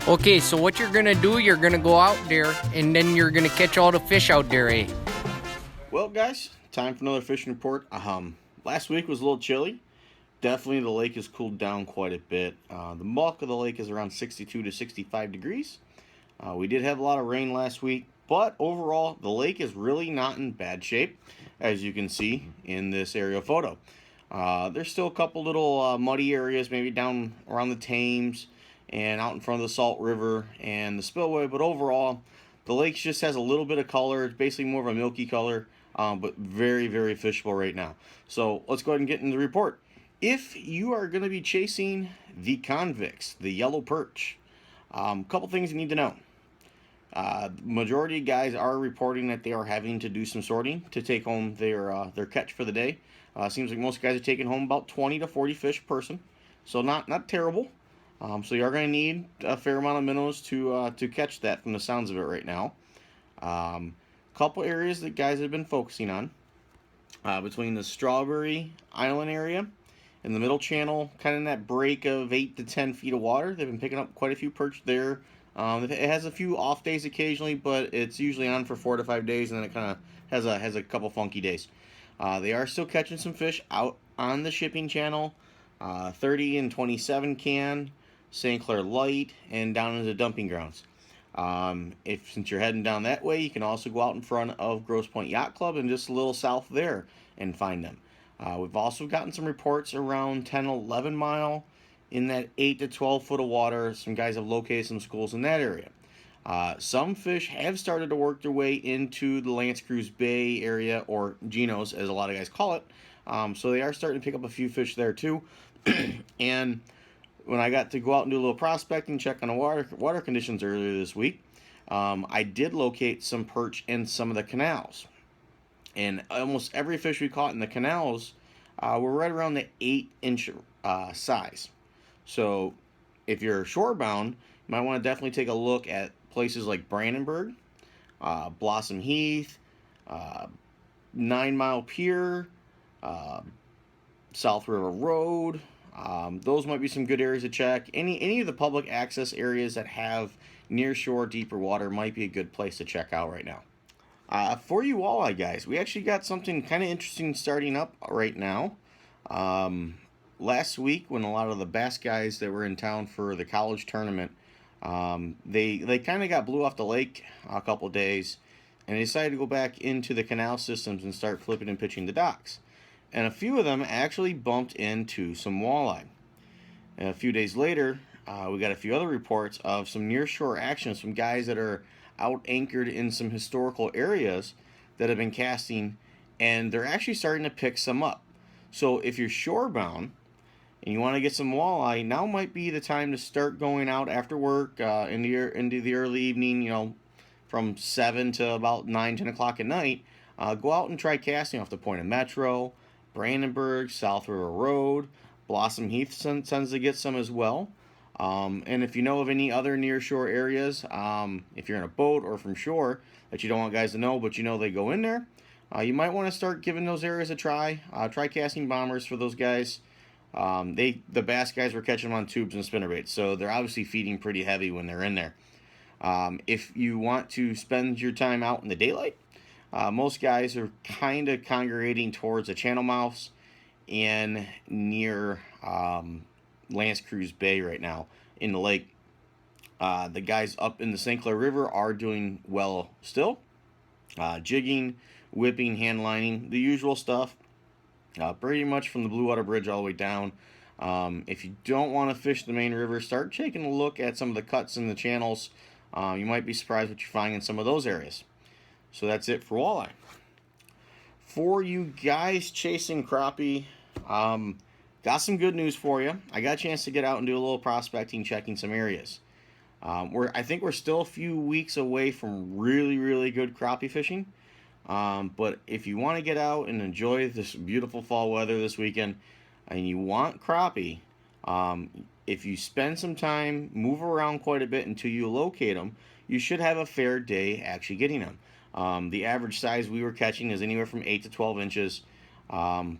Okay, so what you're gonna do, you're gonna go out there and then you're gonna catch all the fish out there, eh? Well, guys, time for another fishing report. Last week was a little chilly. Definitely the lake has cooled down quite a bit. The bulk of the lake is around 62 to 65 degrees. We did have a lot of rain last week, but overall the lake is really not in bad shape, as you can see in this aerial photo. There's still a couple little muddy areas, maybe down around the Thames and out in front of the Salt River and the spillway, but overall the lake just has a little bit of color. It's basically more of a milky color, but very, very fishable right now. So let's go ahead and get into the report. If you are going to be chasing the convicts, the yellow perch, couple things you need to know. Majority of guys are reporting that they are having to do some sorting to take home their catch for the day. Seems like most guys are taking home about 20 to 40 fish per person, so not terrible. So you are going to need a fair amount of minnows to catch that from the sounds of it right now. Couple areas that guys have been focusing on between the Strawberry Island area and the middle channel, kind of in that break of 8 to 10 feet of water. They've been picking up quite a few perch there. It has a few off days occasionally, but it's usually on for 4 to 5 days, and then it kind of has a couple funky days. They are still catching some fish out on the shipping channel, 30 and 27 can, St. Clair Light, and down into the dumping grounds. Since you're heading down that way, you can also go out in front of Grosse Pointe Yacht Club and just a little south there and find them. We've also gotten some reports around 10, 11 mile in that 8 to 12 foot of water. Some guys have located some schools in that area. Some fish have started to work their way into the L'Anse Creuse Bay area, or Geno's as a lot of guys call it. So they are starting to pick up a few fish there too. And when I got to go out and do a little prospecting, check on the water conditions earlier this week, I did locate some perch in some of the canals. And almost every fish we caught in the canals were right around the 8-inch size. So if you're shorebound, you might want to definitely take a look at places like Brandenburg, Blossom Heath, 9 Mile Pier, South River Road. Those might be some good areas to check. Any of the public access areas that have near shore deeper water might be a good place to check out right now. For you walleye guys, we actually got something kind of interesting starting up right now. Last week, when a lot of the bass guys that were in town for the college tournament, they kind of got blew off the lake a couple days, and they decided to go back into the canal systems and start flipping and pitching the docks. And a few of them actually bumped into some walleye. And a few days later, we got a few other reports of some near-shore action, some guys that are out anchored in some historical areas that have been casting, and they're actually starting to pick some up. So if you're shorebound and you want to get some walleye, now might be the time to start going out after work into the early evening, from 7 to about 9, 10 o'clock at night. Go out and try casting off the Point of Metro, Brandenburg, South River Road, Blossom Heath tends to get some as well. And if you know of any other near shore areas, if you're in a boat or from shore that you don't want guys to know, but they go in there, you might want to start giving those areas a try. Try casting bombers for those guys. The bass guys were catching them on tubes and spinnerbaits, so they're obviously feeding pretty heavy when they're in there. If you want to spend your time out in the daylight, most guys are kind of congregating towards the channel mouths and near L'Anse Creuse Bay right now in the lake. The guys up in the St. Clair River are doing well still. Jigging, whipping, hand lining, the usual stuff. Pretty much from the Blue Water Bridge all the way down. If you don't want to fish the main river, start taking a look at some of the cuts in the channels. You might be surprised what you find in some of those areas. So that's it for walleye. For you guys chasing crappie, got some good news for you. I got a chance to get out and do a little prospecting, checking some areas. I think we're still a few weeks away from really, really good crappie fishing. But if you want to get out and enjoy this beautiful fall weather this weekend, and you want crappie, if you spend some time, move around quite a bit until you locate them, you should have a fair day actually getting them. The average size we were catching is anywhere from 8 to 12 inches.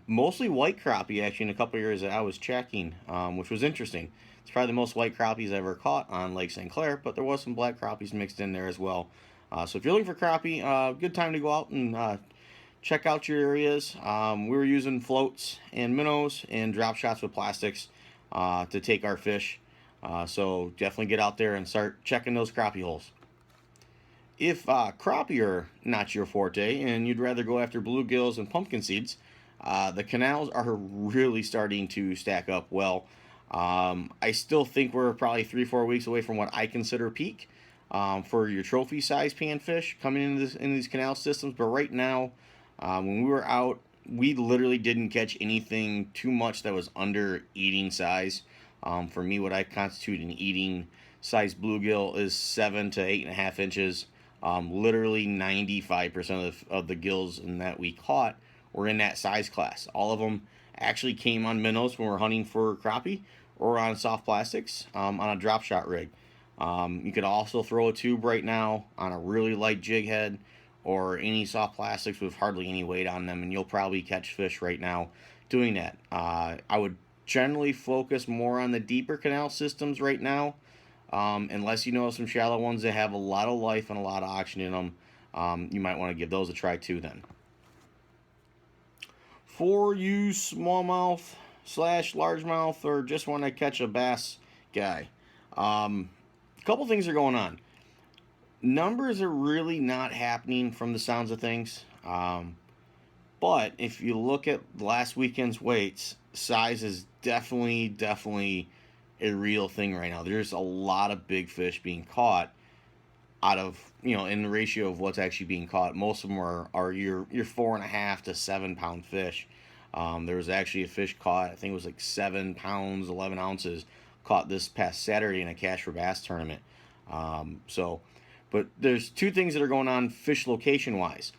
Mostly white crappie, actually, in a couple areas that I was checking, which was interesting. It's probably the most white crappies I ever caught on Lake St. Clair, but there was some black crappies mixed in there as well. So if you're looking for crappie, good time to go out and check out your areas. We were using floats and minnows and drop shots with plastics to take our fish. So definitely get out there and start checking those crappie holes. If crappie are not your forte and you'd rather go after bluegills and pumpkin seeds, the canals are really starting to stack up well. I still think we're probably 3-4 weeks away from what I consider peak for your trophy size panfish coming into these canal systems. But right now, when we were out, we literally didn't catch anything too much that was under eating size. For me, what I constitute an eating size bluegill is 7 to 8.5 inches. Literally 95% of the gills in that we caught were in that size class. All of them actually came on minnows when we're hunting for crappie or on soft plastics on a drop shot rig. You could also throw a tube right now on a really light jig head or any soft plastics with hardly any weight on them, and you'll probably catch fish right now doing that. I would generally focus more on the deeper canal systems right now, unless you know some shallow ones that have a lot of life and a lot of oxygen in them. You might want to give those a try too then. For you smallmouth / largemouth or just want to catch a bass guy, a couple things are going on. Numbers are really not happening from the sounds of things. But if you look at last weekend's weights, size is definitely a real thing right now. There's a lot of big fish being caught out of, in the ratio of what's actually being caught. Most of them are your 4.5 to 7 pound fish. There was actually a fish caught, I think it was like 7 pounds, 11 ounces, caught this past Saturday in a Cash for Bass tournament. But there's two things that are going on fish location wise.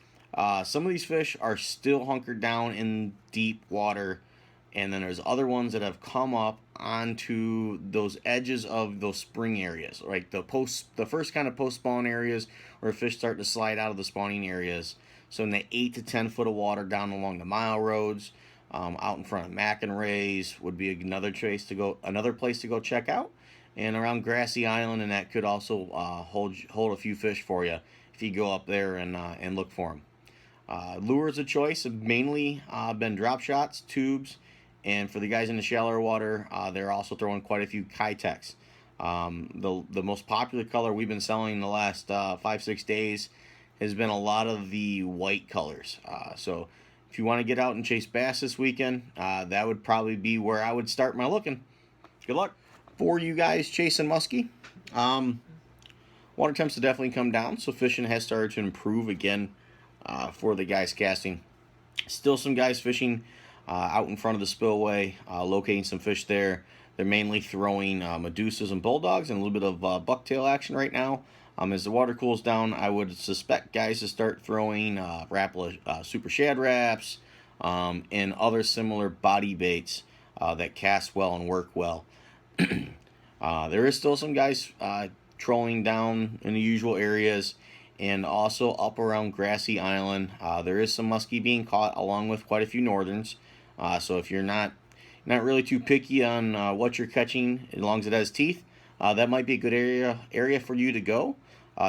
Some of these fish are still hunkered down in deep water, and then there's other ones that have come up onto those edges of those spring areas, right? The first kind of post spawn areas where fish start to slide out of the spawning areas. So in the 8 to 10 foot of water down along the mile roads, out in front of Mac and Ray's would be another place to go check out. And around Grassy Island, and that could also hold a few fish for you if you go up there and look for them. Lures of choice have mainly been drop shots, tubes, and for the guys in the shallower water, they're also throwing quite a few Kitex. The most popular color we've been selling the last 5-6 days has been a lot of the white colors. So if you want to get out and chase bass this weekend, that would probably be where I would start my looking. Good luck. For you guys chasing muskie, water temps have definitely come down, so fishing has started to improve again for the guys casting. Still some guys fishing out in front of the spillway, locating some fish there. They're mainly throwing medusas and bulldogs and a little bit of bucktail action right now. As the water cools down, I would suspect guys to start throwing Rapala Super Shad Wraps and other similar body baits that cast well and work well. There is still some guys trolling down in the usual areas and also up around Grassy Island. There is some muskie being caught along with quite a few northerns. So if you're not really too picky on what you're catching, as long as it has teeth, that might be a good area for you to go.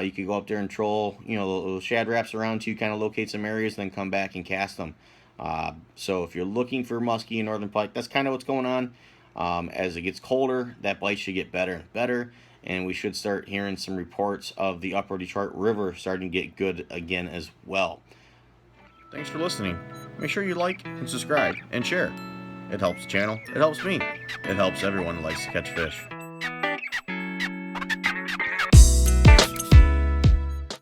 You could go up there and troll, the shad wraps around you, kind of locate some areas, then come back and cast them. So if you're looking for muskie and northern pike, that's kind of what's going on. As it gets colder, that bite should get better and better, and we should start hearing some reports of the upper Detroit River starting to get good again as well. Thanks for listening. Make sure you like and subscribe and share. It helps the channel, it helps me, it helps everyone who likes to catch fish.